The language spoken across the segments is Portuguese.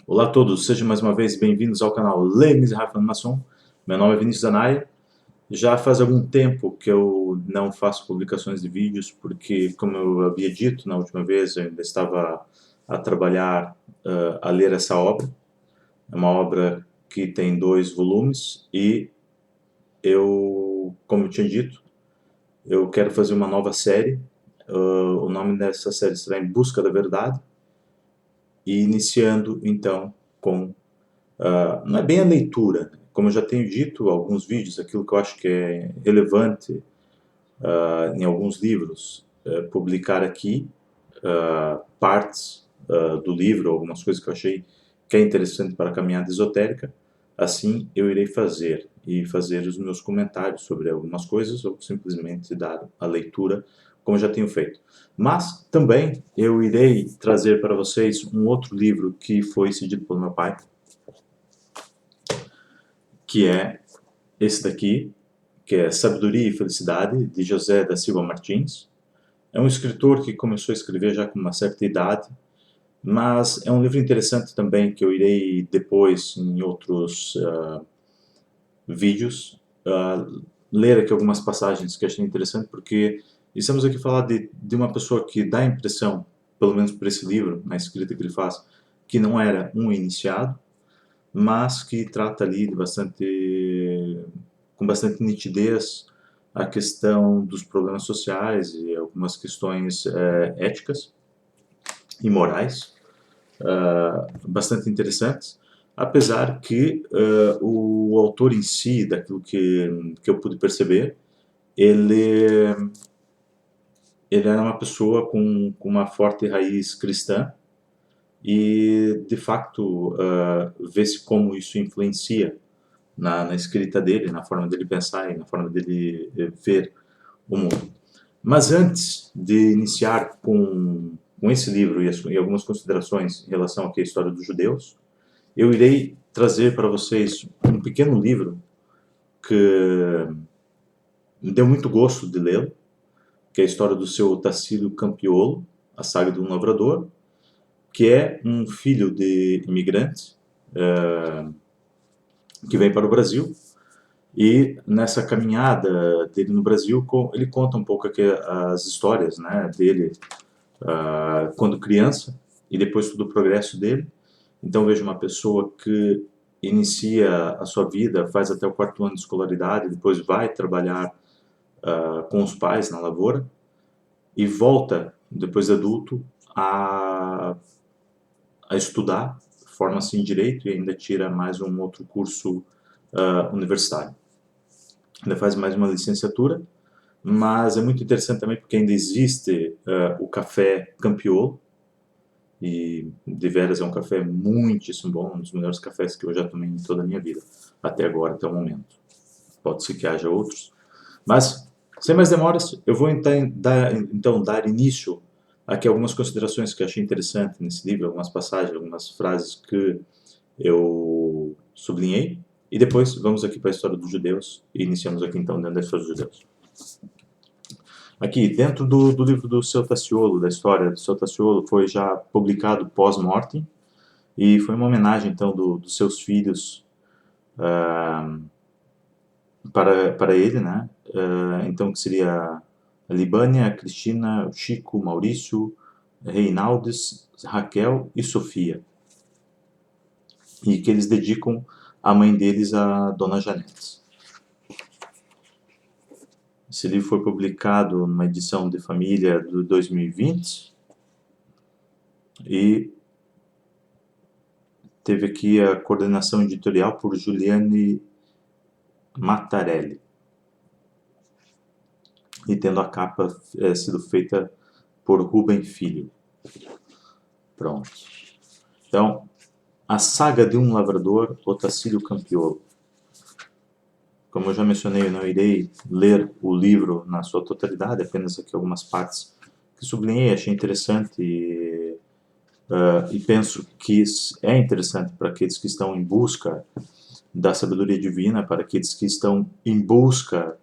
Olá a todos, sejam mais uma vez bem-vindos ao canal Les Misérables de Maçon. Meu nome é Vinícius Anaya. Já faz algum tempo que eu não faço publicações de vídeos, porque, como eu havia dito na última vez, eu ainda estava a trabalhar, a ler essa obra. É uma obra que tem 2 volumes e eu, como eu tinha dito, eu quero fazer uma nova série. O nome dessa série será Em Busca da Verdade, e iniciando então com não é bem a leitura, como eu já tenho dito em alguns vídeos, aquilo que eu acho que é relevante em alguns livros, publicar aqui partes do livro, algumas coisas que eu achei que é interessante para a caminhada esotérica, assim eu irei fazer, e fazer os meus comentários sobre algumas coisas, ou simplesmente dar a leitura, como eu já tenho feito. Mas também eu irei trazer para vocês um outro livro que foi cedido pelo meu pai, que é esse daqui, que é Sabedoria e Felicidade, de José da Silva Martins. É um escritor que começou a escrever já com uma certa idade, mas é um livro interessante também, que eu irei depois, em outros vídeos, ler aqui algumas passagens que achei interessante, porque estamos aqui a falar de uma pessoa que dá a impressão, pelo menos por esse livro, na escrita que ele faz, que não era um iniciado, mas que trata ali com bastante nitidez a questão dos problemas sociais e algumas questões éticas e morais, bastante interessantes, apesar que o autor em si, daquilo que eu pude perceber, ele, ele era uma pessoa com uma forte raiz cristã, e de facto vê-se como isso influencia na escrita dele, na forma dele pensar e na forma dele ver o mundo. Mas antes de iniciar com esse livro e algumas considerações em relação aqui à história dos judeus, eu irei trazer para vocês um pequeno livro que me deu muito gosto de lê-lo, que é a história do seu Tarsílio Campiolo, a saga de um lavrador, que é um filho de imigrantes que vem para o Brasil. E nessa caminhada dele no Brasil, ele conta um pouco aqui as histórias, né, dele quando criança e depois todo o progresso dele. Então veja uma pessoa que inicia a sua vida, faz até o 4º ano de escolaridade, depois vai trabalhar com os pais na lavoura e volta, depois de adulto, a estudar, forma-se em Direito e ainda tira mais um outro curso universitário. Ainda faz mais uma licenciatura, mas é muito interessante também porque ainda existe o café Campiolo, e de veras é um café muitíssimo bom, um dos melhores cafés que eu já tomei em toda a minha vida, até agora, até o momento. Pode ser que haja outros, mas sem mais demoras, eu vou então dar início aqui a algumas considerações que eu achei interessante nesse livro, algumas passagens, algumas frases que eu sublinhei, e depois vamos aqui para a história dos judeus, e iniciamos aqui então dentro da história dos judeus. Aqui, dentro do livro do seu Tassiolo, da história do seu Tassiolo, foi já publicado pós-mortem, e foi uma homenagem então dos seus filhos para ele, né? Então, que seria a Libânia, a Cristina, o Chico, Maurício, Reinaldes, Raquel e Sofia. E que eles dedicam a mãe deles, a Dona Janete. Esse livro foi publicado numa edição de família de 2020 e teve aqui a coordenação editorial por Juliane Mattarelli. E tendo a capa sido feita por Rubem Filho. Pronto. Então, a saga de um lavrador, Otacílio Campiolo. Como eu já mencionei, eu não irei ler o livro na sua totalidade, apenas aqui algumas partes que sublinhei, achei interessante e penso que é interessante para aqueles que estão em busca da sabedoria divina, para aqueles que estão em busca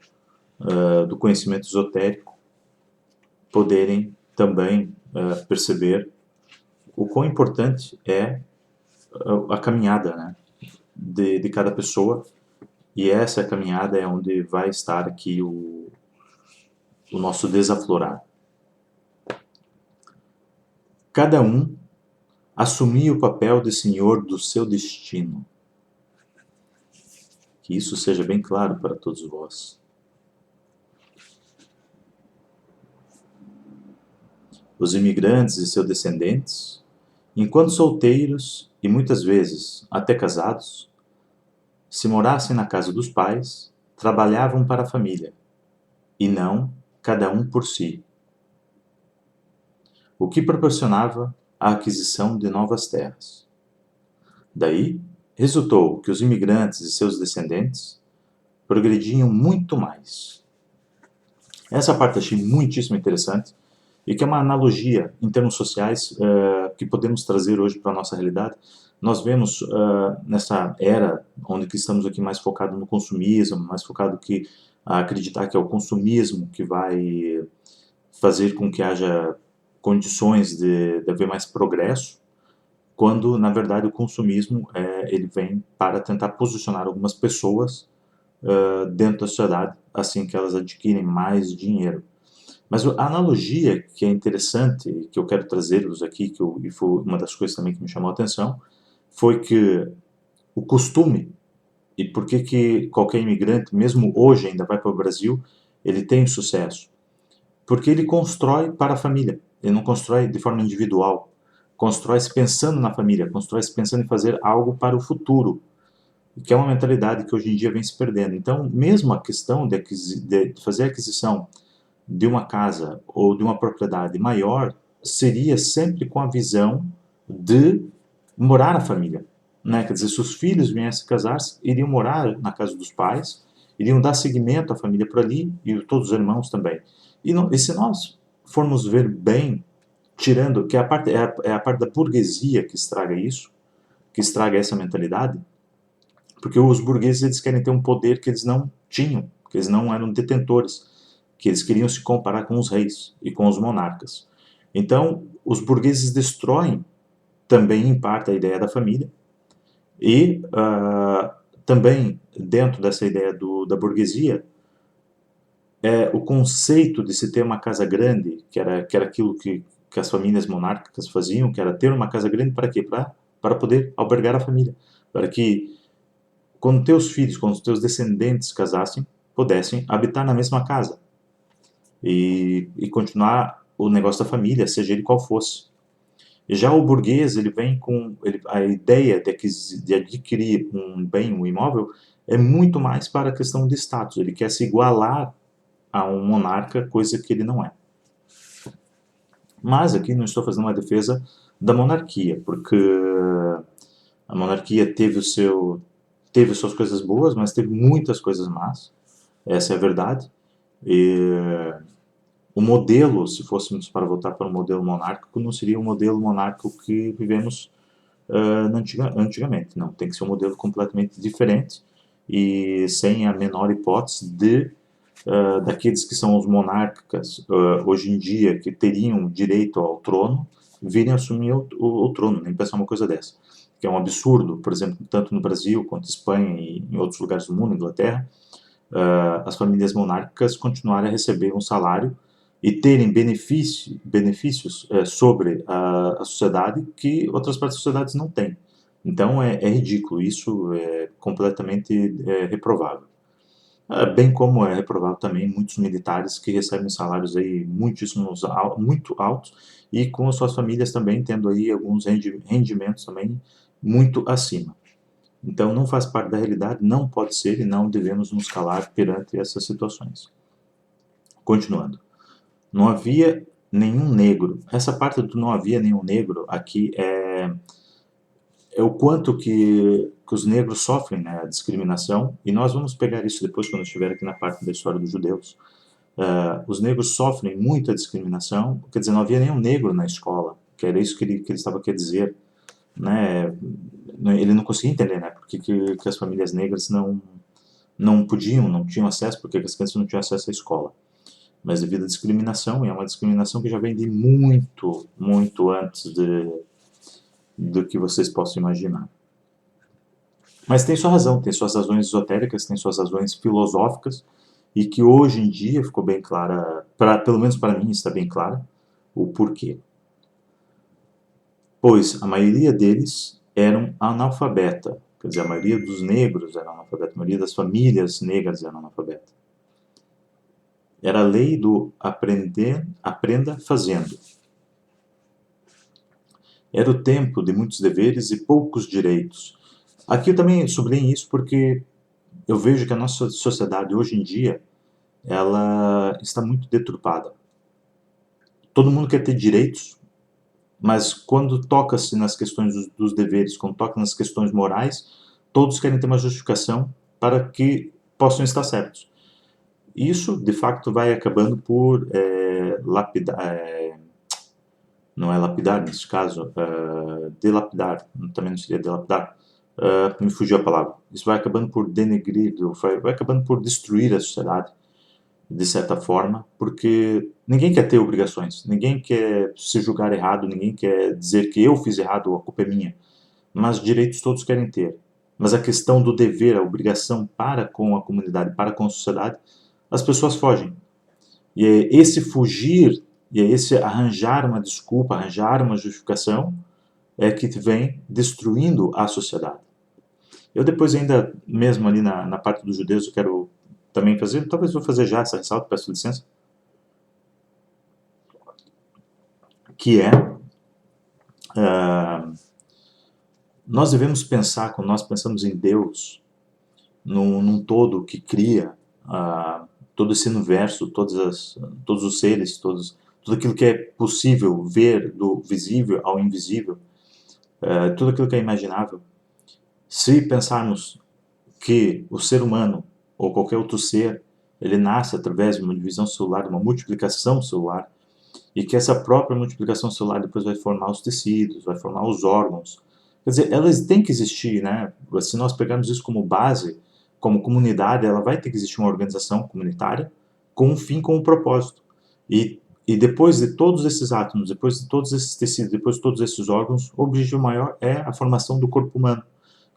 do conhecimento esotérico, poderem também perceber o quão importante é a caminhada, né, de cada pessoa, e essa caminhada é onde vai estar aqui o nosso desaflorar. Cada um assumia o papel de senhor do seu destino. Que isso seja bem claro para todos vós. Os imigrantes e seus descendentes, enquanto solteiros e muitas vezes até casados, se morassem na casa dos pais, trabalhavam para a família, e não cada um por si, o que proporcionava a aquisição de novas terras. Daí, resultou que os imigrantes e seus descendentes progrediam muito mais. Essa parte achei muitíssimo interessante e que é uma analogia em termos sociais que podemos trazer hoje para a nossa realidade. Nós vemos nessa era onde que estamos aqui mais focado no consumismo, mais focado que a acreditar que é o consumismo que vai fazer com que haja condições de haver mais progresso, quando na verdade o consumismo ele vem para tentar posicionar algumas pessoas dentro da sociedade assim que elas adquirem mais dinheiro. Mas a analogia que é interessante, que eu quero trazer-vos aqui, e foi uma das coisas também que me chamou a atenção, foi que o costume, e por que qualquer imigrante, mesmo hoje ainda vai para o Brasil, ele tem sucesso? Porque ele constrói para a família, ele não constrói de forma individual, constrói-se pensando na família, constrói-se pensando em fazer algo para o futuro, que é uma mentalidade que hoje em dia vem se perdendo. Então, mesmo a questão de fazer a aquisição de uma casa ou de uma propriedade maior seria sempre com a visão de morar na família, né? Quer dizer, se os filhos viessem casar-se, iriam morar na casa dos pais, iriam dar seguimento à família por ali e todos os irmãos também. E se nós formos ver bem, tirando que é a parte da burguesia que estraga isso, que estraga essa mentalidade, porque os burgueses eles querem ter um poder que eles não tinham, que eles não eram detentores, que eles queriam se comparar com os reis e com os monarcas. Então, os burgueses destroem também, em parte, a ideia da família e também, dentro dessa ideia da burguesia, o conceito de se ter uma casa grande, que era aquilo que as famílias monárquicas faziam, que era ter uma casa grande para quê? Para poder albergar a família, para que quando teus filhos, quando os teus descendentes casassem, pudessem habitar na mesma casa e continuar o negócio da família, seja ele qual fosse. E já o burguês, ele vem com a ideia de adquirir um bem, um imóvel, é muito mais para a questão de status. Ele quer se igualar a um monarca, coisa que ele não é. Mas aqui não estou fazendo uma defesa da monarquia, porque a monarquia teve suas coisas boas, mas teve muitas coisas más. Essa é a verdade. E o modelo, se fôssemos para voltar para um modelo monárquico, não seria o modelo monárquico que vivemos antigamente. Não, tem que ser um modelo completamente diferente e sem a menor hipótese daqueles que são os monarcas hoje em dia, que teriam direito ao trono, virem assumir o trono, nem pensar uma coisa dessa. Que é um absurdo, por exemplo, tanto no Brasil quanto Espanha e em outros lugares do mundo, Inglaterra, as famílias monárquicas continuarem a receber um salário e terem benefícios sobre a sociedade que outras partes da sociedade não têm. Então é ridículo, isso é completamente reprovável. Bem como é reprovável também muitos militares que recebem salários aí muito altos e com as suas famílias também tendo aí alguns rendimentos também muito acima. Então não faz parte da realidade, não pode ser e não devemos nos calar perante essas situações. Continuando. Não havia nenhum negro. Essa parte do não havia nenhum negro aqui é o quanto que os negros sofrem, né, a discriminação, e nós vamos pegar isso depois quando estiver aqui na parte da história dos judeus. Os negros sofrem muita discriminação, quer dizer, não havia nenhum negro na escola, que era isso que ele estava a dizer, né? Ele não conseguia entender, né, porque que as famílias negras não tinham acesso, porque as crianças não tinham acesso à escola. Mas devido à discriminação, e é uma discriminação que já vem de muito, muito antes do que vocês possam imaginar. Mas tem sua razão, tem suas razões esotéricas, tem suas razões filosóficas, e que hoje em dia ficou bem clara, pelo menos para mim está bem clara, o porquê. Pois a maioria deles eram analfabeta, quer dizer, a maioria dos negros era analfabeta, a maioria das famílias negras eram analfabeta. Era a lei do aprenda fazendo. Era o tempo de muitos deveres e poucos direitos. Aqui eu também sublinho isso porque eu vejo que a nossa sociedade hoje em dia, ela está muito deturpada. Todo mundo quer ter direitos, mas quando toca-se nas questões dos deveres, quando toca nas questões morais, todos querem ter uma justificação para que possam estar certos. Isso, de facto, vai acabando por lapidar, não é lapidar nesse caso, delapidar, também não seria delapidar, me fugiu a palavra. Isso vai acabando por denegrir, vai acabando por destruir a sociedade, de certa forma, porque ninguém quer ter obrigações, ninguém quer se julgar errado, ninguém quer dizer que eu fiz errado, a culpa é minha, mas direitos todos querem ter. Mas a questão do dever, a obrigação para com a comunidade, para com a sociedade, as pessoas fogem. E é esse fugir, e é esse arranjar uma desculpa, arranjar uma justificação, é que vem destruindo a sociedade. Eu depois ainda, mesmo ali na parte dos judeus, eu quero também fazer, talvez vou fazer já essa ressalva, peço licença, que é, nós devemos pensar, quando nós pensamos em Deus, num todo que cria todo esse universo, todos os seres, tudo aquilo que é possível ver, do visível ao invisível, tudo aquilo que é imaginável. Se pensarmos que o ser humano, ou qualquer outro ser, ele nasce através de uma divisão celular, de uma multiplicação celular, e que essa própria multiplicação celular depois vai formar os tecidos, vai formar os órgãos. Quer dizer, elas têm que existir, né? Se nós pegarmos isso como base, como comunidade, ela vai ter que existir uma organização comunitária com um fim, com um propósito. E depois de todos esses átomos, depois de todos esses tecidos, depois de todos esses órgãos, o objetivo maior é a formação do corpo humano,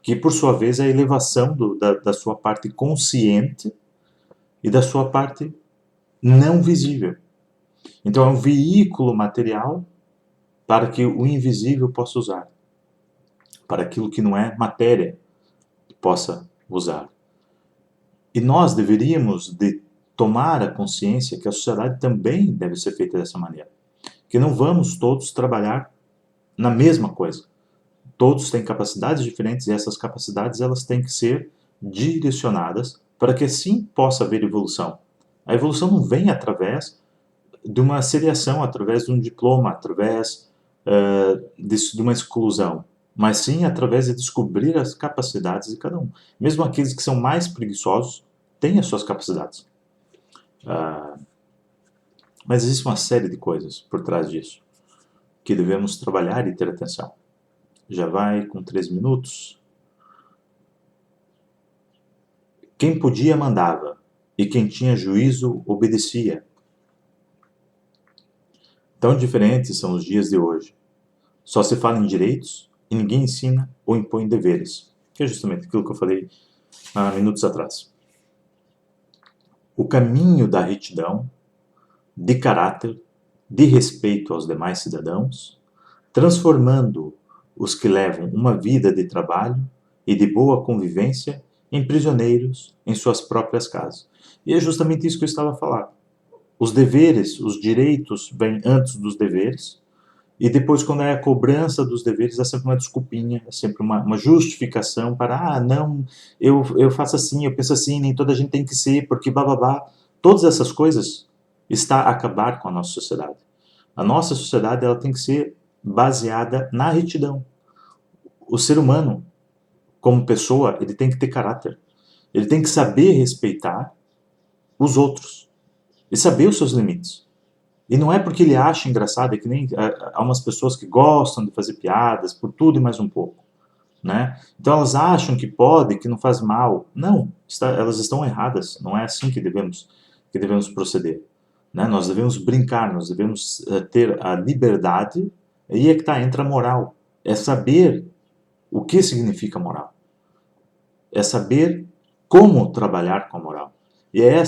que por sua vez é a elevação da sua parte consciente e da sua parte não visível. Então é um veículo material para que o invisível possa usar, para aquilo que não é matéria possa usar. E nós deveríamos de tomar a consciência que a sociedade também deve ser feita dessa maneira, que não vamos todos trabalhar na mesma coisa. Todos têm capacidades diferentes e essas capacidades elas têm que ser direcionadas para que assim possa haver evolução. A evolução não vem através de uma seriação, através de um diploma, através de uma exclusão, mas sim através de descobrir as capacidades de cada um. Mesmo aqueles que são mais preguiçosos têm as suas capacidades. Mas existe uma série de coisas por trás disso que devemos trabalhar e ter atenção. Já vai com 3 minutos. Quem podia mandava, e quem tinha juízo obedecia. Tão diferentes são os dias de hoje. Só se fala em direitos e ninguém ensina ou impõe deveres, que é justamente aquilo que eu falei há minutos atrás. O caminho da retidão, de caráter, de respeito aos demais cidadãos, transformando os que levam uma vida de trabalho e de boa convivência em prisioneiros em suas próprias casas. E é justamente isso que eu estava a falar. Os deveres, os direitos vêm antes dos deveres, e depois, quando é a cobrança dos deveres, é sempre uma desculpinha, é sempre uma justificação para, não, eu faço assim, eu penso assim, nem toda a gente tem que ser, porque bababá. Todas essas coisas está a acabar com a nossa sociedade. A nossa sociedade ela tem que ser baseada na retidão. O ser humano, como pessoa, ele tem que ter caráter. Ele tem que saber respeitar os outros e saber os seus limites. E não é porque ele acha engraçado, é que nem há umas pessoas que gostam de fazer piadas por tudo e mais um pouco, né? Então elas acham que pode, que não faz mal. Não, elas estão erradas. Não é assim que devemos proceder, né? Nós devemos brincar, nós devemos ter a liberdade. Aí é que entra a moral. é saber o que significa moral, é saber como trabalhar com a moral. E é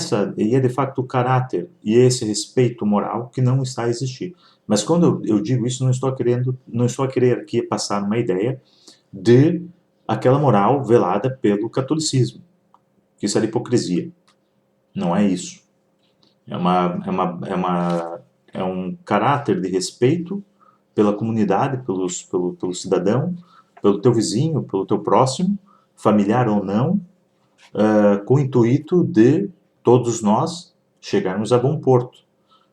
de facto o caráter e esse respeito moral que não está a existir. Mas quando eu digo isso, não estou a querer aqui passar uma ideia de aquela moral velada pelo catolicismo, que isso era hipocrisia. Não é isso. É um caráter de respeito pela comunidade, pelo cidadão, pelo teu vizinho, pelo teu próximo, familiar ou não, com o intuito de todos nós chegarmos a bom porto.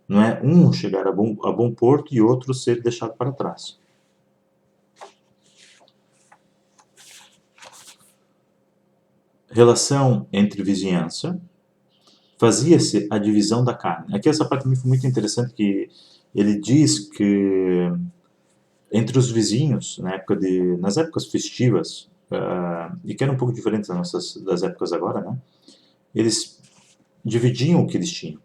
Não é um chegar a bom porto e outro ser deixado para trás. Relação entre vizinhança. Fazia-se a divisão da carne. Aqui essa parte foi muito interessante, que ele diz que entre os vizinhos, nas épocas festivas, e que era um pouco diferente das épocas agora, né? Eles dividiam o que eles tinham.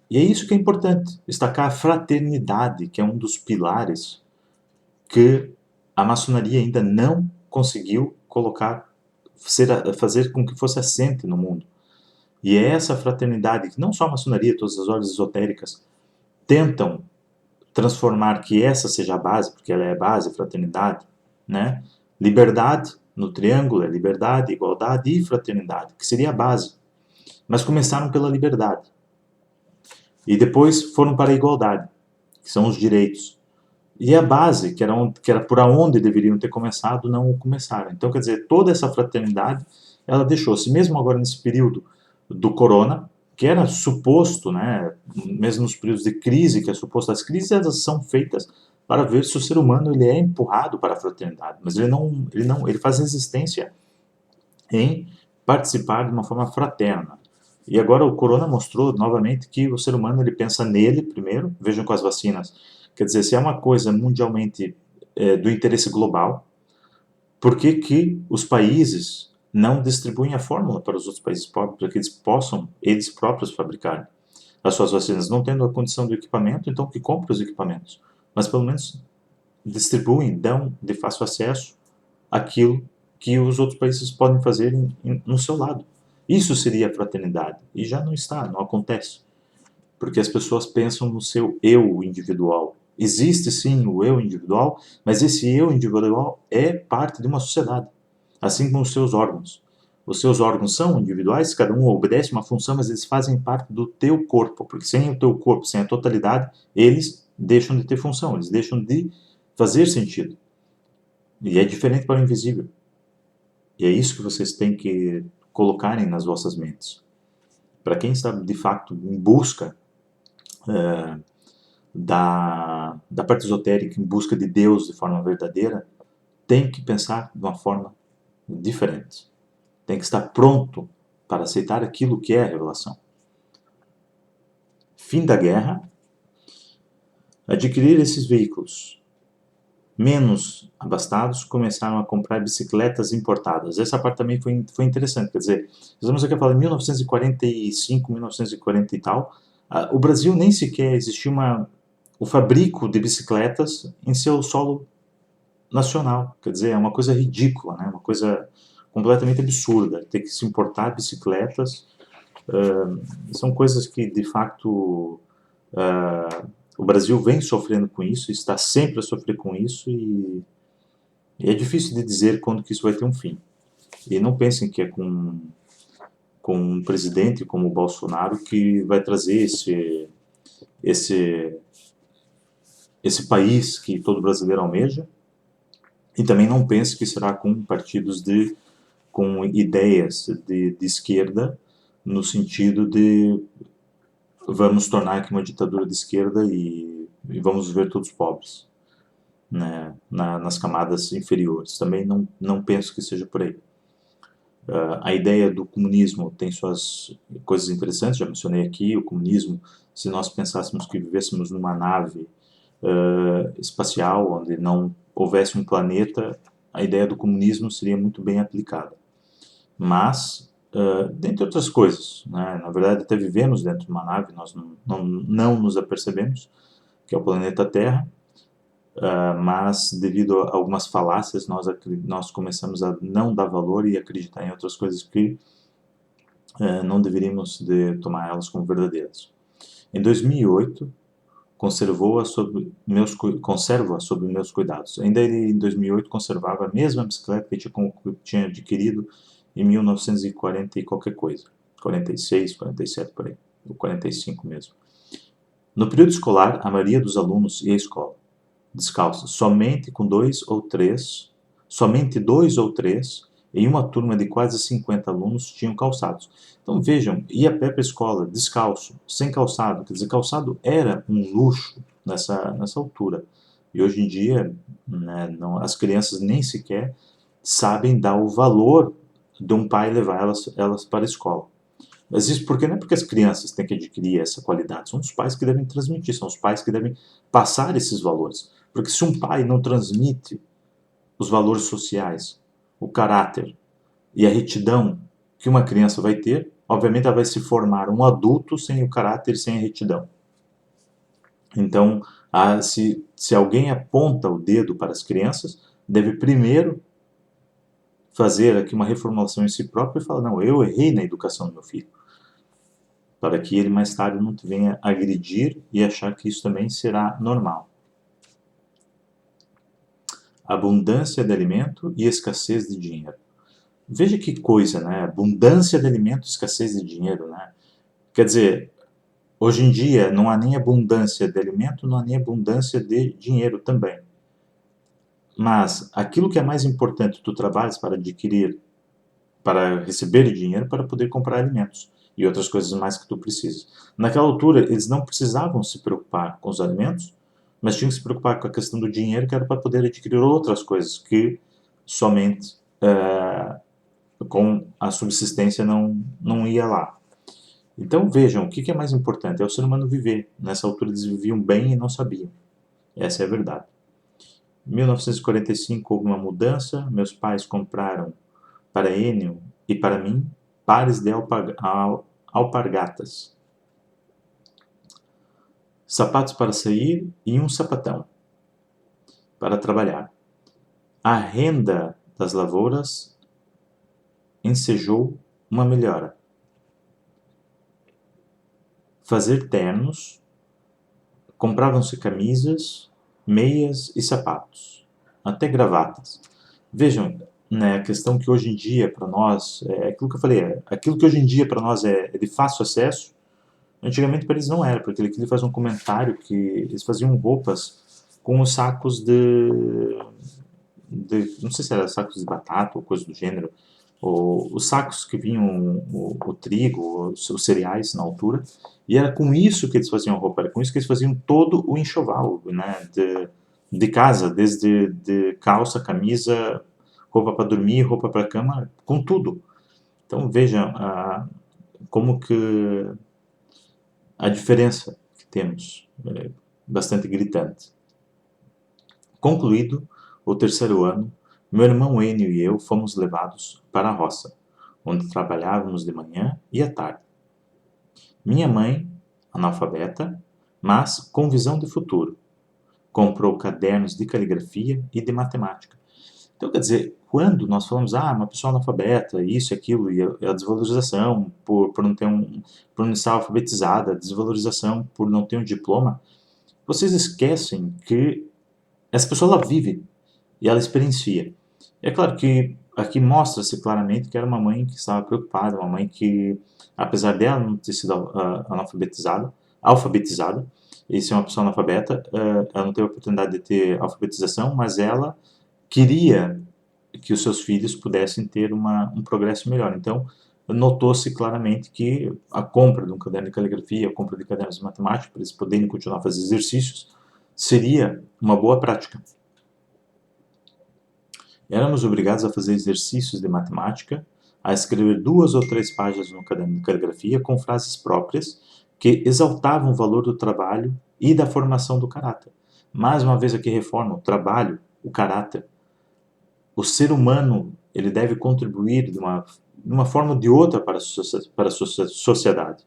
E é isso que é importante, destacar a fraternidade, que é um dos pilares que a maçonaria ainda não conseguiu fazer com que fosse assente no mundo. E é essa fraternidade que não só a maçonaria, todas as ordens esotéricas tentam transformar, que essa seja a base, porque ela é a base, fraternidade, né? Liberdade, no triângulo, é liberdade, igualdade e fraternidade, que seria a base. Mas começaram pela liberdade. E depois foram para a igualdade, que são os direitos. E a base, que era por onde deveriam ter começado, não o começaram. Então, quer dizer, toda essa fraternidade, ela deixou-se, mesmo agora nesse período do corona, que era suposto, né, mesmo nos períodos de crise, que é suposto, as crises elas são feitas para ver se o ser humano ele é empurrado para a fraternidade, mas ele faz resistência em participar de uma forma fraterna. E agora o corona mostrou novamente que o ser humano ele pensa nele primeiro, vejam com as vacinas. Quer dizer, se é uma coisa mundialmente do interesse global, por que que os países não distribuem a fórmula para os outros países pobres, para que eles possam, eles próprios, fabricar as suas vacinas? Não tendo a condição do equipamento, então que compre os equipamentos. Mas pelo menos distribuem, dão de fácil acesso aquilo que os outros países podem fazer no seu lado. Isso seria a fraternidade. E já não está, não acontece. Porque as pessoas pensam no seu eu individual. Existe sim o eu individual, mas esse eu individual é parte de uma sociedade, assim como os seus órgãos. Os seus órgãos são individuais, cada um obedece uma função, mas eles fazem parte do teu corpo, porque sem o teu corpo, sem a totalidade, eles deixam de ter função, eles deixam de fazer sentido. E é diferente para o invisível. E é isso que vocês têm que colocarem nas vossas mentes. Para quem está, de fato, em busca da parte esotérica, em busca de Deus de forma verdadeira, tem que pensar de uma forma diferente. Tem que estar pronto para aceitar aquilo que é a revelação. Fim da guerra. Adquirir esses veículos menos abastados começaram a comprar bicicletas importadas. Essa parte também foi interessante, quer dizer, estamos aqui a falar em 1945, 1940 e tal, o Brasil nem sequer existia o fabrico de bicicletas em seu solo nacional, quer dizer, é uma coisa ridícula, né? Uma coisa completamente absurda, ter que se importar bicicletas, são coisas que de facto o Brasil vem sofrendo com isso, está sempre a sofrer com isso e é difícil de dizer quando que isso vai ter um fim. E não pensem que é com um presidente como o Bolsonaro que vai trazer esse país que todo brasileiro almeja. E também não pense que será com partidos com ideias de esquerda, no sentido de vamos tornar aqui uma ditadura de esquerda e vamos ver todos pobres, né, nas camadas inferiores. Também não penso que seja por aí. A ideia do comunismo tem suas coisas interessantes, já mencionei aqui, o comunismo, se nós pensássemos que vivêssemos numa nave espacial, onde não houvesse um planeta, a ideia do comunismo seria muito bem aplicada. Mas, dentre outras coisas, né, na verdade até vivemos dentro de uma nave, nós não nos apercebemos, que é o planeta Terra, mas devido a algumas falácias nós começamos a não dar valor e acreditar em outras coisas que não deveríamos de tomar elas como verdadeiras. Em 2008, conservo-a sob meus cuidados. Ainda ele, em 2008, conservava a mesma bicicleta que tinha adquirido em 1940 e qualquer coisa. 46, 47 por aí, ou 45 mesmo. No período escolar, a maioria dos alunos ia à escola descalços, somente dois ou três, em uma turma de quase 50 alunos tinham calçados. Então vejam, ia a pé para a escola, descalço, sem calçado, quer dizer, calçado era um luxo nessa altura. E hoje em dia, né, não, as crianças nem sequer sabem dar o valor de um pai levar elas para a escola. Mas isso porque não é porque as crianças têm que adquirir essa qualidade, são os pais que devem transmitir, são os pais que devem passar esses valores. Porque se um pai não transmite os valores sociais, o caráter e a retidão que uma criança vai ter, obviamente ela vai se formar um adulto sem o caráter e sem a retidão. Então, se alguém aponta o dedo para as crianças, deve primeiro fazer aqui uma reformulação em si próprio e falar, não, eu errei na educação do meu filho. Para que ele mais tarde não te venha agredir e achar que isso também será normal. Abundância de alimento e escassez de dinheiro. Veja que coisa, né? Abundância de alimento e escassez de dinheiro, né? Quer dizer, hoje em dia não há nem abundância de alimento, não há nem abundância de dinheiro também. Mas aquilo que é mais importante, tu trabalhas para adquirir, para receber dinheiro, para poder comprar alimentos e outras coisas mais que tu precisas. Naquela altura, eles não precisavam se preocupar com os alimentos, mas tinham que se preocupar com a questão do dinheiro, que era para poder adquirir outras coisas que somente com a subsistência não ia lá. Então vejam, o que é mais importante? É o ser humano viver. Nessa altura eles viviam bem e não sabiam. Essa é a verdade. Em 1945 houve uma mudança, meus pais compraram para Enio e para mim pares de alpargatas, sapatos para sair e um sapatão para trabalhar. A renda das lavouras ensejou uma melhora. Fazer ternos, compravam-se camisas, meias e sapatos, até gravatas. Vejam, né, a questão que hoje em dia para nós, é aquilo que eu falei, aquilo que hoje em dia para nós é de fácil acesso, antigamente para eles não era, porque ele faz um comentário que eles faziam roupas com os sacos não sei se era sacos de batata ou coisa do gênero, os sacos que vinham o trigo, os cereais na altura, e era com isso que eles faziam a roupa, era com isso que eles faziam todo o enxoval, né, de casa, desde de calça, camisa, roupa para dormir, roupa para cama, com tudo. Então vejam como que a diferença que temos é bastante gritante. Concluído o terceiro ano, meu irmão Enio e eu fomos levados para a roça, onde trabalhávamos de manhã e à tarde. Minha mãe, analfabeta, mas com visão de futuro, comprou cadernos de caligrafia e de matemática. Então, quer dizer, quando nós falamos, uma pessoa analfabeta, isso e aquilo, e a desvalorização por não estar alfabetizada, a desvalorização por não ter um diploma, vocês esquecem que essa pessoa ela vive e ela experiencia. É claro que aqui mostra-se claramente que era uma mãe que estava preocupada, uma mãe que, apesar dela não ter sido alfabetizada, e ser uma pessoa analfabeta, ela não teve a oportunidade de ter alfabetização, mas ela queria que os seus filhos pudessem ter um progresso melhor. Então, notou-se claramente que a compra de um caderno de caligrafia, a compra de cadernos de matemática, para eles poderem continuar a fazer exercícios, seria uma boa prática. Éramos obrigados a fazer exercícios de matemática, a escrever 2 ou 3 páginas no caderno de caligrafia com frases próprias que exaltavam o valor do trabalho e da formação do caráter. Mais uma vez aqui reforma, o trabalho, o caráter. O ser humano ele deve contribuir de uma forma ou de outra para a sociedade.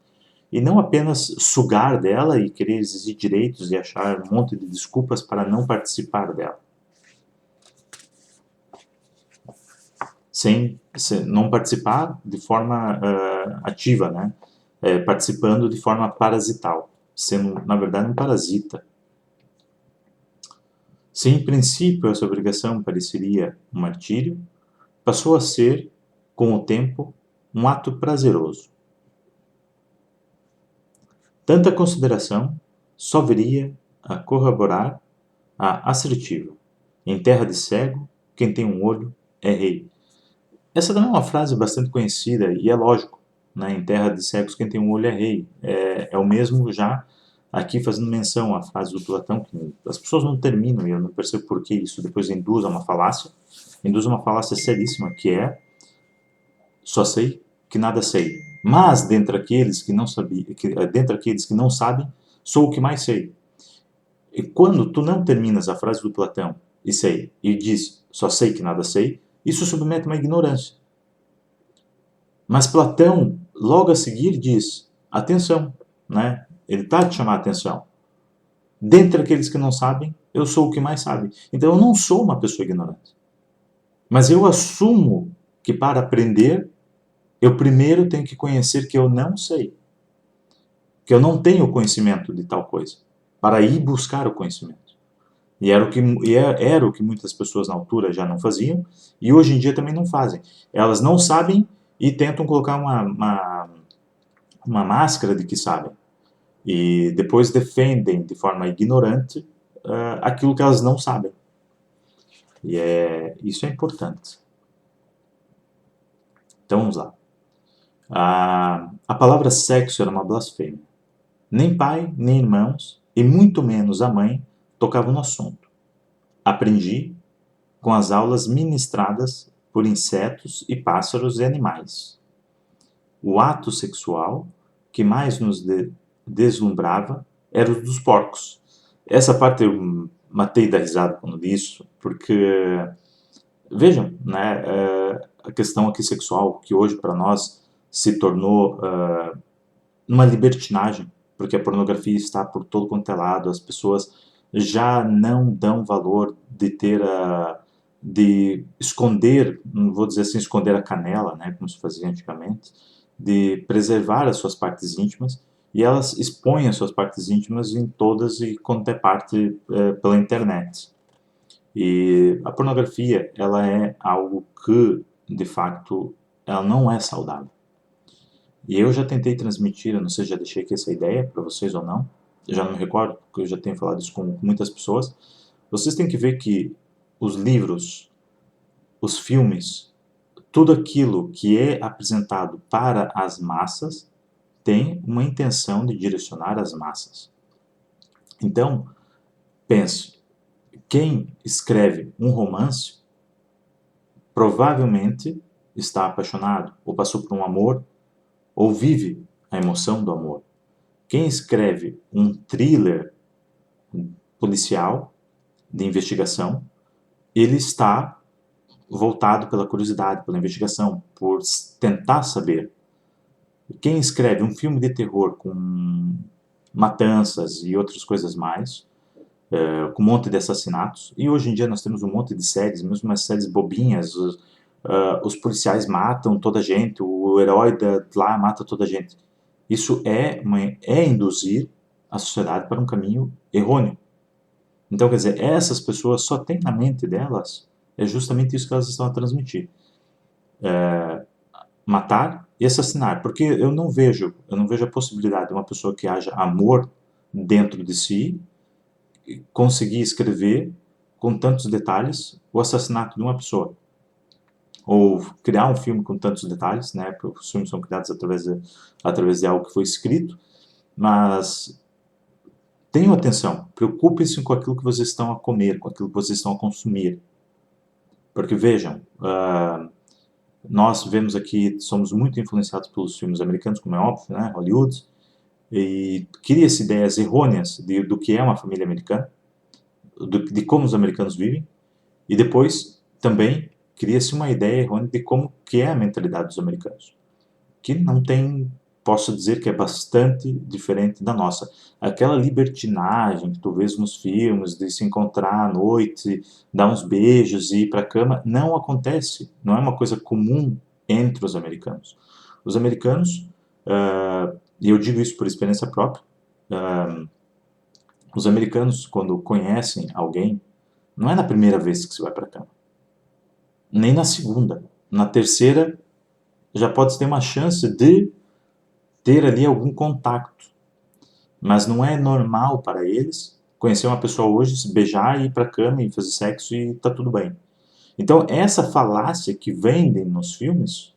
e não apenas sugar dela e querer exigir direitos e achar um monte de desculpas para não participar dela. Sem não participar de forma ativa, né? Participando de forma parasital, sendo, na verdade, um parasita. Se em princípio essa obrigação pareceria um martírio, passou a ser, com o tempo, um ato prazeroso. Tanta consideração só viria a corroborar a assertiva. Em terra de cego, quem tem um olho é rei. Essa também é uma frase bastante conhecida e é lógico, né? Em terra de cegos, quem tem um olho é rei. É o mesmo já aqui fazendo menção à frase do Platão, que as pessoas não terminam e eu não percebo por que isso depois induz a uma falácia seríssima, que é só sei que nada sei. Mas dentre aqueles que não sabem, sou o que mais sei. E quando tu não terminas a frase do Platão e diz só sei que nada sei, isso submete uma ignorância. Mas Platão, logo a seguir, diz, atenção, né? Ele está a te chamar a atenção. Dentre aqueles que não sabem, eu sou o que mais sabe. Então eu não sou uma pessoa ignorante. Mas eu assumo que para aprender, eu primeiro tenho que conhecer que eu não sei. Que eu não tenho conhecimento de tal coisa. Para ir buscar o conhecimento. E era o que muitas pessoas na altura já não faziam, e hoje em dia também não fazem. Elas não sabem e tentam colocar uma máscara de que sabem. E depois defendem de forma ignorante aquilo que elas não sabem. E isso é importante. Então vamos lá. A palavra sexo era uma blasfêmia. Nem pai, nem irmãos, e muito menos a mãe, tocavam no assunto. Aprendi com as aulas ministradas por insetos e pássaros e animais. O ato sexual que mais nos deslumbrava era o dos porcos. Essa parte eu matei da risada quando li isso, porque, vejam, né, a questão aqui sexual, que hoje para nós se tornou uma libertinagem, porque a pornografia está por todo quanto é lado, as pessoas já não dão valor de ter de esconder, não vou dizer assim, esconder a canela, né, como se fazia antigamente, de preservar as suas partes íntimas, e elas expõem as suas partes íntimas em todas e quanto é parte pela internet. E a pornografia, ela é algo que, de facto, ela não é saudável. E eu já tentei transmitir, eu não sei se já deixei aqui essa ideia para vocês ou não, eu já não me recordo, porque eu já tenho falado isso com muitas pessoas. Vocês têm que ver que os livros, os filmes, tudo aquilo que é apresentado para as massas tem uma intenção de direcionar as massas. Então, pense, quem escreve um romance provavelmente está apaixonado, ou passou por um amor, ou vive a emoção do amor. Quem escreve um thriller policial, de investigação, ele está voltado pela curiosidade, pela investigação, por tentar saber. Quem escreve um filme de terror com matanças e outras coisas mais, com um monte de assassinatos, e hoje em dia nós temos um monte de séries, mesmo umas séries bobinhas, os policiais matam toda a gente, o herói lá mata toda a gente. Isso é induzir a sociedade para um caminho errôneo. Então, quer dizer, essas pessoas só têm na mente delas, é justamente isso que elas estão a transmitir. Matar e assassinar. Porque eu não vejo a possibilidade de uma pessoa que haja amor dentro de si conseguir escrever com tantos detalhes o assassinato de uma pessoa. Ou criar um filme com tantos detalhes, né? Porque os filmes são criados através de algo que foi escrito, mas tenham atenção, preocupem-se com aquilo que vocês estão a comer, com aquilo que vocês estão a consumir. Porque vejam, nós vemos aqui, somos muito influenciados pelos filmes americanos, como é óbvio, né? Hollywood, e cria-se ideias errôneas do que é uma família americana, de como os americanos vivem, e depois também cria-se uma ideia errônea de como que é a mentalidade dos americanos, que não tem posso dizer que é bastante diferente da nossa. Aquela libertinagem que tu vês nos filmes, de se encontrar à noite, dar uns beijos e ir para a cama, não acontece. Não é uma coisa comum entre os americanos. Os americanos, e eu digo isso por experiência própria, os americanos, quando conhecem alguém, não é na primeira vez que você vai para a cama. Nem na segunda. Na terceira, já pode ter uma chance de ter ali algum contato. Mas não é normal para eles conhecer uma pessoa hoje, se beijar, ir para a cama e fazer sexo e tá tudo bem. Então, essa falácia que vendem nos filmes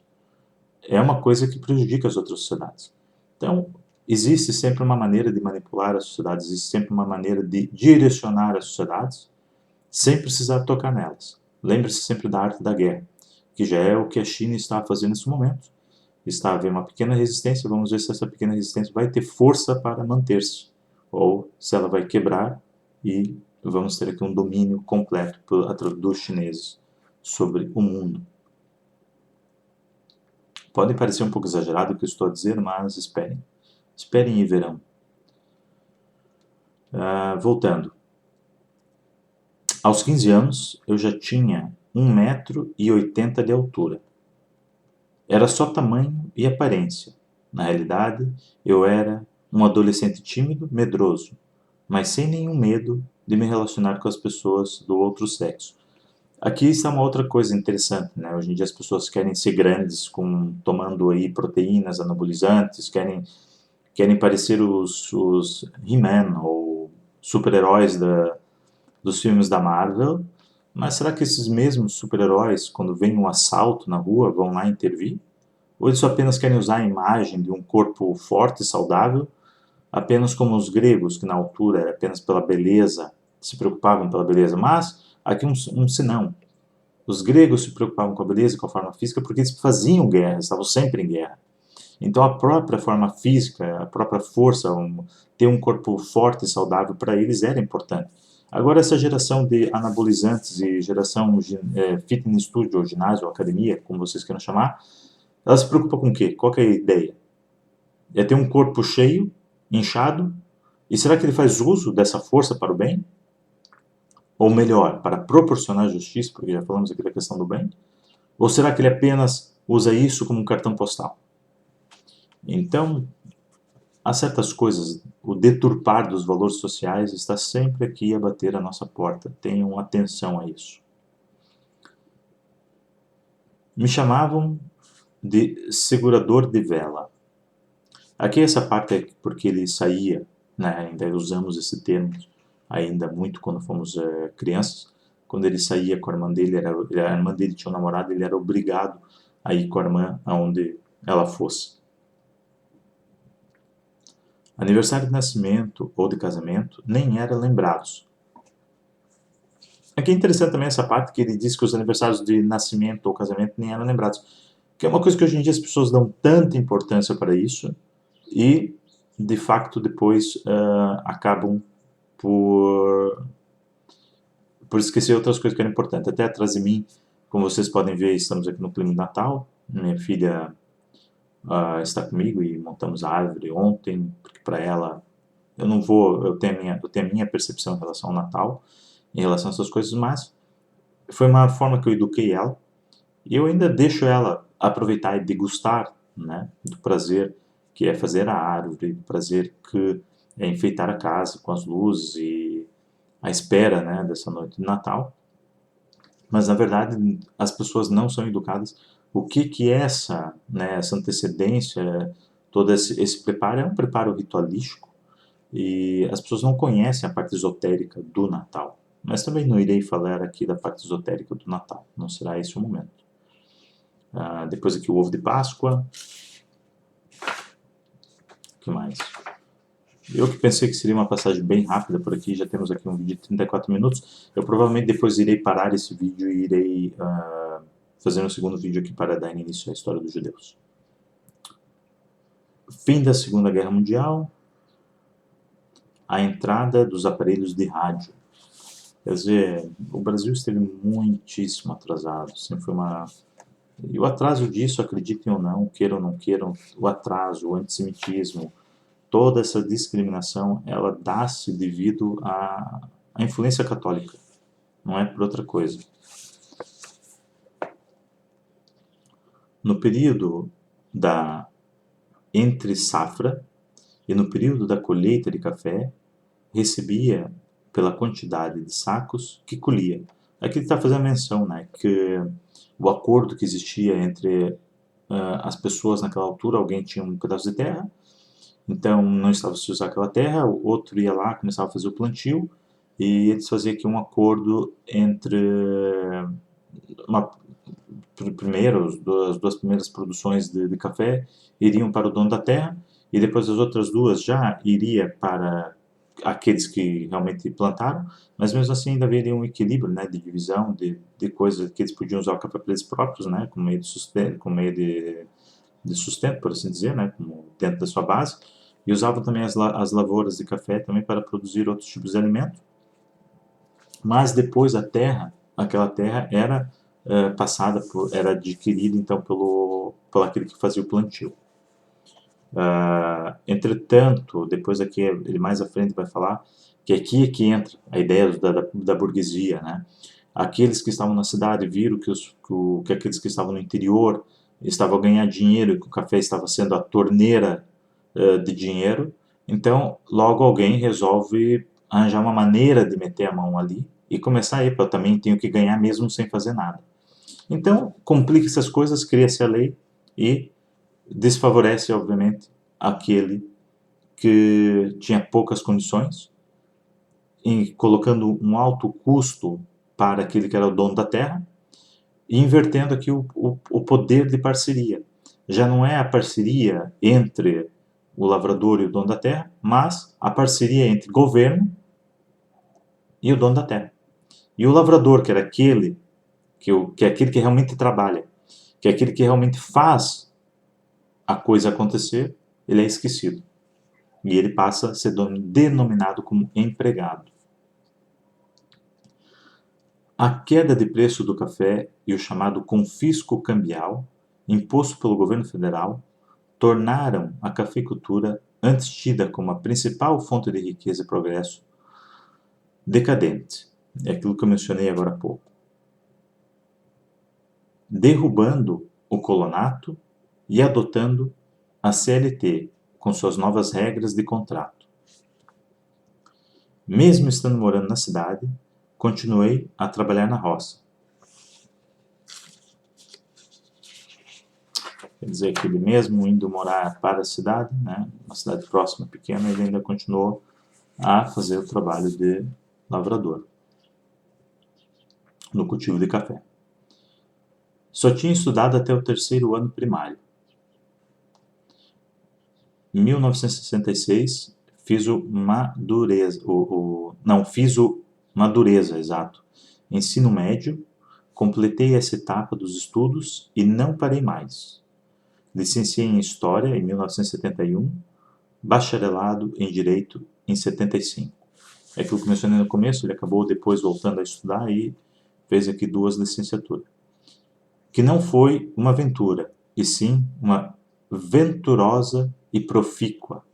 é uma coisa que prejudica as outras sociedades. Então, existe sempre uma maneira de manipular as sociedades, existe sempre uma maneira de direcionar as sociedades sem precisar tocar nelas. Lembre-se sempre da arte da guerra, que já é o que a China está fazendo nesse momento. Está havendo uma pequena resistência, vamos ver se essa pequena resistência vai ter força para manter-se, ou se ela vai quebrar e vamos ter aqui um domínio completo dos chineses sobre o mundo. Pode parecer um pouco exagerado o que eu estou a dizer, mas esperem. Esperem e verão. Voltando. Aos 15 anos, eu já tinha 1,80 m de altura. Era só tamanho e aparência. Na realidade, eu era um adolescente tímido, medroso, mas sem nenhum medo de me relacionar com as pessoas do outro sexo. Aqui está uma outra coisa interessante, né? Hoje em dia as pessoas querem ser grandes, tomando aí proteínas anabolizantes, querem parecer os He-Man ou super-heróis dos filmes da Marvel, mas será que esses mesmos super-heróis, quando vem um assalto na rua, vão lá intervir? Ou eles só apenas querem usar a imagem de um corpo forte e saudável, apenas como os gregos, que na altura era apenas pela beleza, se preocupavam pela beleza, mas aqui um senão. Os gregos se preocupavam com a beleza e com a forma física porque eles faziam guerra, estavam sempre em guerra. Então a própria forma física, a própria força, ter um corpo forte e saudável para eles era importante. Agora essa geração de anabolizantes e geração fitness studio, ou ginásio, ou academia, como vocês queiram chamar, ela se preocupa com o quê? Qual que é a ideia? É ter um corpo cheio, inchado, e será que ele faz uso dessa força para o bem? Ou melhor, para proporcionar justiça, porque já falamos aqui da questão do bem? Ou será que ele apenas usa isso como um cartão postal? Então, há certas coisas, o deturpar dos valores sociais está sempre aqui a bater a nossa porta. Tenham atenção a isso. Me chamavam de segurador de vela. Aqui essa parte é porque ele saía, né, ainda usamos esse termo, ainda muito quando fomos crianças, quando ele saía com a irmã dele, a irmã dele tinha um namorado, ele era obrigado a ir com a irmã aonde ela fosse. Aniversário de nascimento ou de casamento nem eram lembrados. Aqui é interessante também essa parte que ele diz que os aniversários de nascimento ou casamento nem eram lembrados, que é uma coisa que hoje em dia as pessoas dão tanta importância para isso e, de facto, depois acabam por esquecer outras coisas que eram importantes. Até atrás de mim, como vocês podem ver, estamos aqui no clima de Natal. Minha filha está comigo e montamos a árvore ontem, porque para ela, eu tenho a minha percepção em relação ao Natal, em relação a essas coisas, mas foi uma forma que eu eduquei ela, e eu ainda deixo ela aproveitar e degustar, né, do prazer que é fazer a árvore, do prazer que é enfeitar a casa com as luzes e a espera, né, dessa noite de Natal. Mas na verdade as pessoas não são educadas. O que é essa, né, essa antecedência, todo esse preparo é um preparo ritualístico e as pessoas não conhecem a parte esotérica do Natal. Mas também não irei falar aqui da parte esotérica do Natal, não será esse o momento. Depois aqui o ovo de Páscoa. O que mais? Eu que pensei que seria uma passagem bem rápida por aqui, já temos aqui um vídeo de 34 minutos. Eu provavelmente depois irei parar esse vídeo e irei fazer um segundo vídeo aqui para dar início à história dos judeus. Fim da Segunda Guerra Mundial. A entrada dos aparelhos de rádio. Quer dizer, o Brasil esteve muitíssimo atrasado. Sempre foi E o atraso disso, acreditem ou não, queiram ou não queiram, o atraso, o antissemitismo, toda essa discriminação, ela dá-se devido à influência católica, não é por outra coisa. No período da entre-safra e no período da colheita de café, recebia pela quantidade de sacos que colhia. Aqui ele está fazendo menção, né, que o acordo que existia entre as pessoas naquela altura, alguém tinha um pedaço de terra, então não estava se usar aquela terra, o outro ia lá, começava a fazer o plantio, e eles faziam aqui um acordo entre primeiro, as duas primeiras produções de café iriam para o dono da terra, e depois as outras duas já iria para aqueles que realmente plantaram, mas mesmo assim ainda haveria um equilíbrio, né, de divisão de coisas que eles podiam usar o café para eles próprios, né, como meio de sustento, de sustento, por assim dizer, né, como dentro da sua base, e usavam também as lavouras de café também para produzir outros tipos de alimento. Mas depois a terra, aquela terra era passada era adquirida então por aquele que fazia o plantio. Entretanto, depois aqui ele mais à frente vai falar que aqui é que entra a ideia da burguesia, né? Aqueles que estavam na cidade viram que aqueles que estavam no interior estavam a ganhar dinheiro e que o café estava sendo a torneira de dinheiro, então logo alguém resolve arranjar uma maneira de meter a mão ali e começar a ir, eu também tenho que ganhar mesmo sem fazer nada. Então, complica essas coisas, cria-se a lei e desfavorece, obviamente, aquele que tinha poucas condições, e colocando um alto custo para aquele que era o dono da terra, e invertendo aqui o poder de parceria. Já não é a parceria entre o lavrador e o dono da terra, mas a parceria entre governo e o dono da terra. E o lavrador, que era aquele que é aquele que realmente trabalha, que é aquele que realmente faz a coisa acontecer, ele é esquecido. E ele passa a ser denominado como empregado. A queda de preço do café e o chamado confisco cambial, imposto pelo governo federal, tornaram a cafeicultura, antes tida como a principal fonte de riqueza e progresso, decadente. É aquilo que eu mencionei agora há pouco. Derrubando o colonato e adotando a CLT, com suas novas regras de contrato. Mesmo estando morando na cidade, continuei a trabalhar na roça. Quer dizer que ele mesmo indo morar para a cidade, né, uma cidade próxima, pequena, ele ainda continuou a fazer o trabalho de lavrador no cultivo de café. Só tinha estudado até o 3º ano primário. Em 1966, fiz o Madureza, fiz o Madureza, exato. Ensino médio, completei essa etapa dos estudos e não parei mais. Licenciei em História em 1971, bacharelado em Direito em 75. É aquilo que eu mencionei no começo, ele acabou depois voltando a estudar e fez aqui 2 licenciaturas. Que não foi uma aventura, e sim uma venturosa e profícua.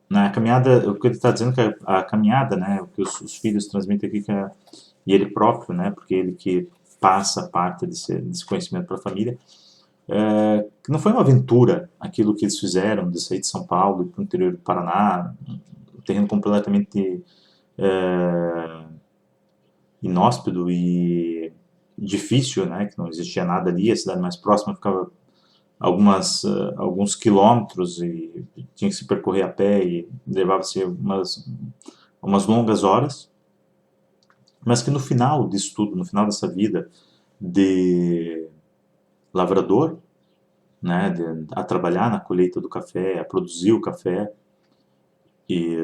Na caminhada, o que ele está dizendo que a caminhada, né, o que os filhos transmitem aqui, e ele próprio, né, porque ele que passa parte desse conhecimento para a família, que não foi uma aventura aquilo que eles fizeram de sair de São Paulo e para o interior do Paraná, um terreno completamente inóspito e difícil, né, que não existia nada ali, a cidade mais próxima ficava alguns quilômetros e tinha que se percorrer a pé e levava-se umas longas horas, mas que no final disso tudo, no final dessa vida de lavrador, né, a trabalhar na colheita do café, a produzir o café, e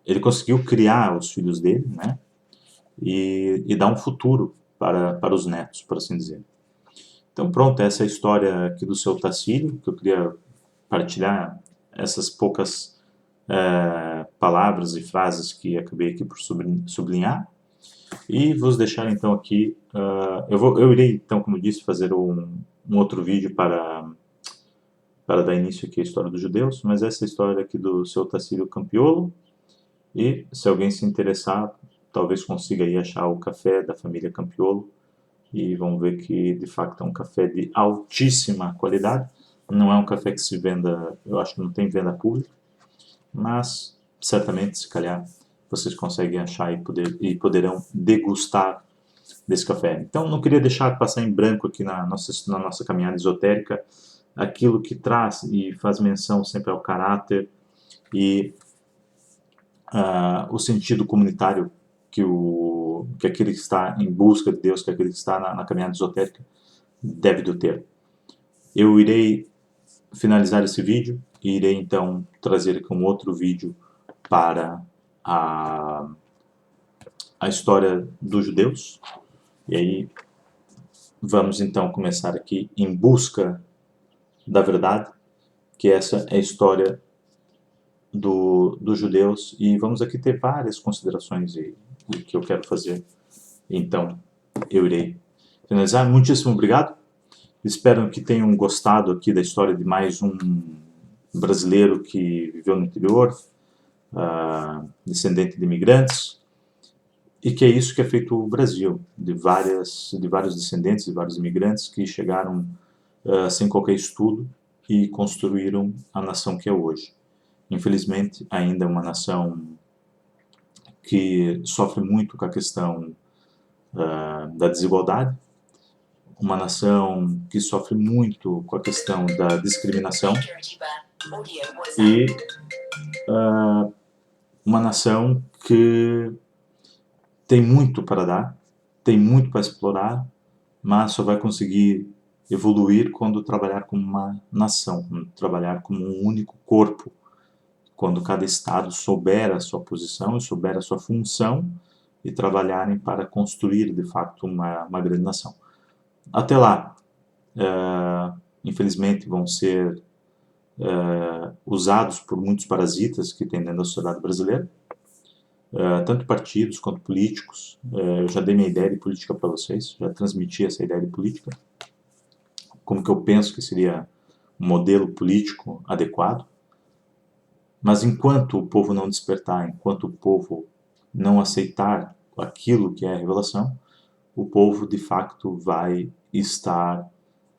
ele conseguiu criar os filhos dele, né, e dar um futuro para os netos, por assim dizer. Então pronto, essa é a história aqui do seu Tacílio, que eu queria partilhar essas poucas palavras e frases que acabei aqui por sublinhar. E vos deixar então aqui, eu irei então, como disse, fazer um outro vídeo para dar início aqui à história dos judeus, mas essa é a história aqui do seu Tacílio Campiolo, e se alguém se interessar, talvez consiga aí achar o café da família Campiolo, e vão ver que de facto é um café de altíssima qualidade. Não é um café que se venda, eu acho que não tem venda pública, mas certamente, se calhar, vocês conseguem achar e poderão degustar desse café. Então, não queria deixar passar em branco aqui na nossa caminhada esotérica aquilo que traz e faz menção sempre ao caráter e o sentido comunitário que aquele que está em busca de Deus, que aquele que está na caminhada esotérica deve de ter. Eu irei finalizar esse vídeo e irei então trazer aqui um outro vídeo para a história dos judeus. E aí vamos então começar aqui em busca da verdade, que essa é a história dos judeus, e vamos aqui ter várias considerações que eu quero fazer. Então, eu irei finalizar. Muitíssimo obrigado. Espero que tenham gostado aqui da história de mais um brasileiro que viveu no interior, descendente de imigrantes, e que é isso que é feito o Brasil, de vários descendentes, de vários imigrantes que chegaram sem qualquer estudo e construíram a nação que é hoje. Infelizmente, ainda é uma nação que sofre muito com a questão da desigualdade, uma nação que sofre muito com a questão da discriminação e uma nação que tem muito para dar, tem muito para explorar, mas só vai conseguir evoluir quando trabalhar como uma nação, quando trabalhar como um único corpo, quando cada estado souber a sua posição e souber a sua função e trabalharem para construir, de fato, uma grande nação. Até lá, infelizmente, vão ser usados por muitos parasitas que tem dentro da sociedade brasileira, tanto partidos quanto políticos. Eu já dei minha ideia de política para vocês, já transmiti essa ideia de política, como que eu penso que seria um modelo político adequado. Mas enquanto o povo não despertar, enquanto o povo não aceitar aquilo que é a revelação, o povo de facto vai estar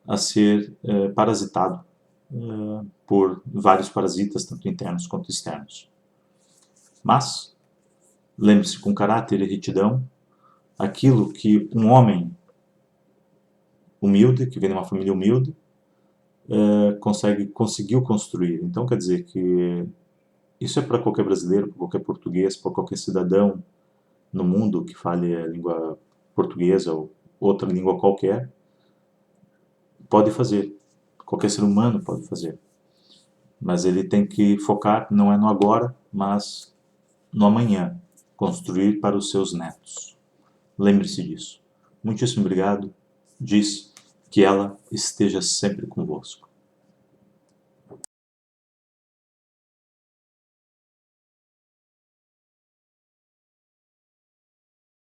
a ser parasitado por vários parasitas, tanto internos quanto externos. Mas, lembre-se, com caráter e retidão, aquilo que um homem humilde, que vem de uma família humilde, conseguiu construir. Então, quer dizer que isso é para qualquer brasileiro, para qualquer português, para qualquer cidadão no mundo que fale a língua portuguesa ou outra língua qualquer, pode fazer. Qualquer ser humano pode fazer. Mas ele tem que focar, não é no agora, mas no amanhã. Construir para os seus netos. Lembre-se disso. Muitíssimo obrigado. Diz que ela esteja sempre convosco.